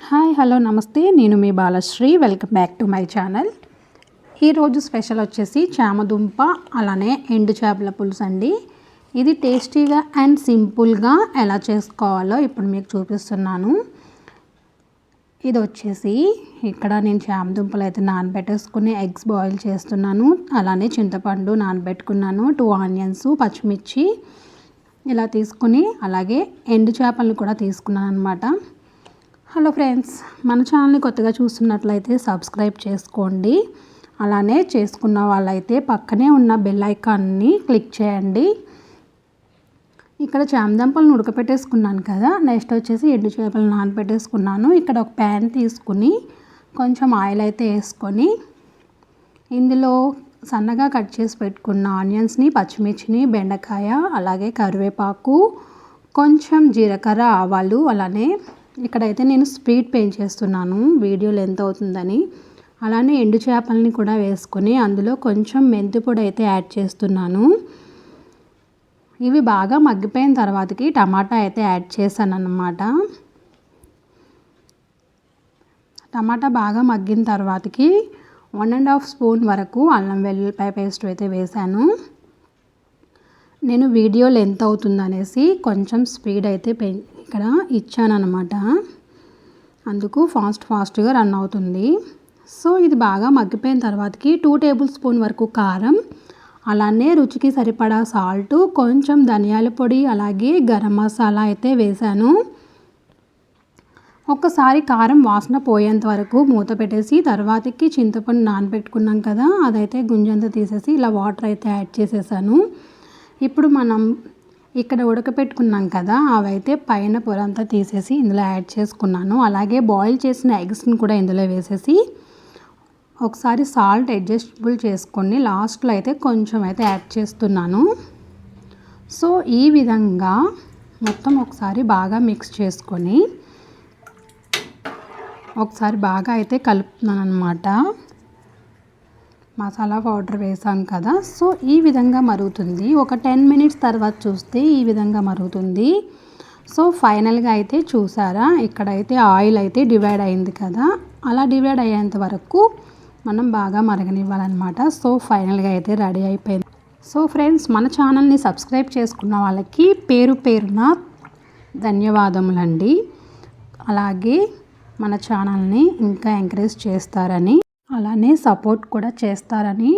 Hi hello నమస్తే, నేను మీ Balasri. Welcome back to my channel. ఈరోజు స్పెషల్ వచ్చేసి చామదుంప అలానే ఎండు చేపల పులుసు అండి. ఇది టేస్టీగా అండ్ సింపుల్గా ఎలా చేసుకోవాలో ఇప్పుడు మీకు చూపిస్తున్నాను. ఇది వచ్చేసి ఇక్కడ నేను చామదుంపలు అయితే నానబెట్టేసుకుని ఎగ్స్ బాయిల్ చేస్తున్నాను. అలానే చింతపండు నానబెట్టుకున్నాను, 2 ఆనియన్స్, పచ్చిమిర్చి ఇలా తీసుకుని అలాగే ఎండు చేపలను కూడా తీసుకున్నాను అనమాట. హలో ఫ్రెండ్స్, మన ఛానల్ని కొత్తగా చూస్తున్నట్లయితే సబ్స్క్రైబ్ చేసుకోండి. అలానే చేసుకున్న వాళ్ళైతే పక్కనే ఉన్న బెల్ ఐకాన్ని క్లిక్ చేయండి. ఇక్కడ చామదుంపలను ఉడకపెట్టేసుకున్నాను కదా. నెక్స్ట్ వచ్చేసి ఎండు చేపలు నానబెట్టేసుకున్నాను. ఇక్కడ ఒక ప్యాన్ తీసుకుని కొంచెం ఆయిల్ అయితే వేసుకొని ఇందులో సన్నగా కట్ చేసి పెట్టుకున్న ఆనియన్స్ని, పచ్చిమిర్చిని, బెండకాయ, అలాగే కరివేపాకు, కొంచెం జీలకర్ర, ఆవాలు, అలానే ఇక్కడైతే నేను స్పీడ్ పెంచేస్తున్నాను వీడియో లెంత్ అవుతుందని. అలానే ఎండు చేపలని కూడా వేసుకొని అందులో కొంచెం మెంతి పొడి అయితే యాడ్ చేస్తున్నాను. ఇవి బాగా మగ్గిపోయిన తర్వాతకి టమాటా అయితే యాడ్ చేశాను అన్నమాట. టమాటా బాగా మగ్గిన తర్వాతకి 1.5 స్పూన్ వరకు అల్లం వెల్లుల్లిపాయ పేస్ట్ అయితే వేశాను. నేను వీడియో లెంత్ అవుతుందనేసి కొంచెం స్పీడ్ అయితే ఇక్కడ ఇచ్చాను అనమాట. అందుకు ఫాస్ట్గా రన్ అవుతుంది. సో ఇది బాగా మగ్గిపోయిన తర్వాతకి 2 టేబుల్ స్పూన్ వరకు కారం, అలానే రుచికి సరిపడా సాల్ట్, కొంచెం ధనియాల పొడి, అలాగే గరం మసాలా అయితే వేశాను. ఒక్కసారి కారం వాసన పోయేంత వరకు మూత పెట్టేసి తర్వాతకి చింతపండు నానబెట్టుకున్నాం కదా, అదైతే గుంజంతా తీసేసి ఇలా వాటర్ అయితే యాడ్ చేసేసాను. ఇప్పుడు మనం ఇక్కడ ఉడకపెట్టుకున్నాం కదా, అవైతే పైన పొరంతా తీసేసి ఇందులో యాడ్ చేసుకున్నాను. అలాగే బాయిల్ చేసిన ఎగ్స్ని కూడా ఇందులో వేసేసి ఒకసారి సాల్ట్ అడ్జస్టబుల్ చేసుకొని లాస్ట్లో అయితే కొంచెం అయితే యాడ్ చేస్తున్నాను. సో ఈ విధంగా మొత్తం ఒకసారి బాగా మిక్స్ చేసుకొని ఒకసారి బాగా అయితే కలుపుతున్నాను అనమాట. మసాలా పౌడర్ వేసాం కదా. సో ఈ విధంగా మరుగుతుంది. ఒక 10 మినిట్స్ తర్వాత చూస్తే ఈ విధంగా మరుగుతుంది. సో ఫైనల్గా అయితే చూసారా, ఇక్కడైతే ఆయిల్ అయితే డివైడ్ అయింది కదా, అలా డివైడ్ అయ్యేంత వరకు మనం బాగా మరగనివ్వాలన్నమాట. సో ఫైనల్గా అయితే రెడీ అయిపోయింది. సో ఫ్రెండ్స్, మన ఛానల్ని సబ్స్క్రైబ్ చేసుకున్న వాళ్ళకి పేరు పేరున ధన్యవాదములండి. అలాగే మన ఛానల్ని ఇంకా ఎంకరేజ్ చేస్తారని, అలానే సపోర్ట్ కూడా చేస్తారని,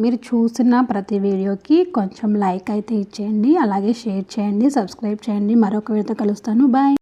మీరు చూసిన ప్రతి వీడియోకి కొంచెం లైక్ అయితే ఇచ్చేయండి, అలాగే షేర్ చేయండి, సబ్స్క్రైబ్ చేయండి. మరొక వీడియోతో కలుస్తాను. బాయ్.